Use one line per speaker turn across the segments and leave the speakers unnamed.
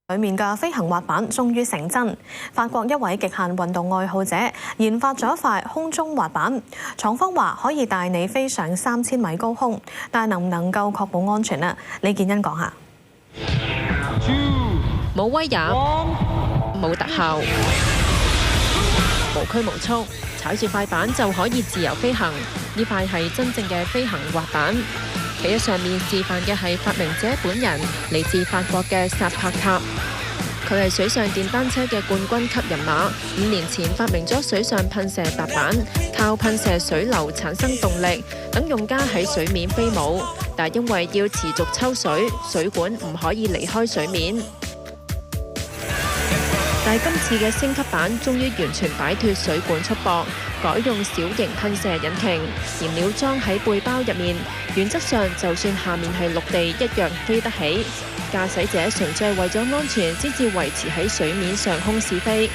裏面嘅飛行滑板終於成真。法國一位極限運動愛好者研發咗一塊空中滑板，廠方話可以帶你飛上3000米高空，但係能唔能夠確保安全呢？李建恩講下。
冇威亞，冇特效，無拘無束，踩住塊板就可以自由飛行。呢塊係真正嘅飛行滑板。企喺上面示範嘅係發明者本人，嚟自法國嘅薩帕塔。佢係水上電單車嘅冠軍級人馬。5年前發明咗水上噴射踏板，靠噴射水流產生動力，等用家喺水面飛舞。但因為要持續抽水，水管唔可以離開水面。但係今次嘅升級版終於完全擺脫水管束縛，改用小型噴射引擎，燃料裝喺背包入面，原則上就算下面係陸地一樣飛得起。駕駛者純粹為咗安全先至維持喺水面上空試飛。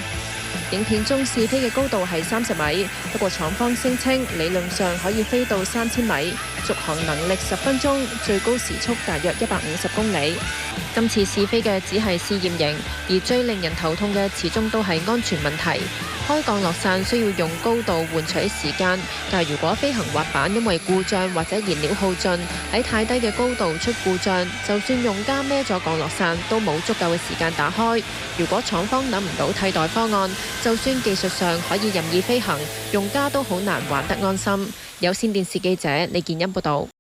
影片中試飛嘅高度係30米，不過廠方聲稱理論上可以飛到3000米，續航能力10分鐘，最高時速大約150公里。今次試飛嘅只係試驗型，而最令人頭痛嘅始終都係安全問題。開降落傘需要用高度換取時間，但係如果飛行滑板因為故障或者燃料耗盡，喺太低嘅高度出故障，就算用家孭咗降落傘都冇足夠嘅時間打開。如果廠方諗唔到替代方案，就算技術上可以任意飛行，用家都好難玩得安心。有線電視記者李建恩報導。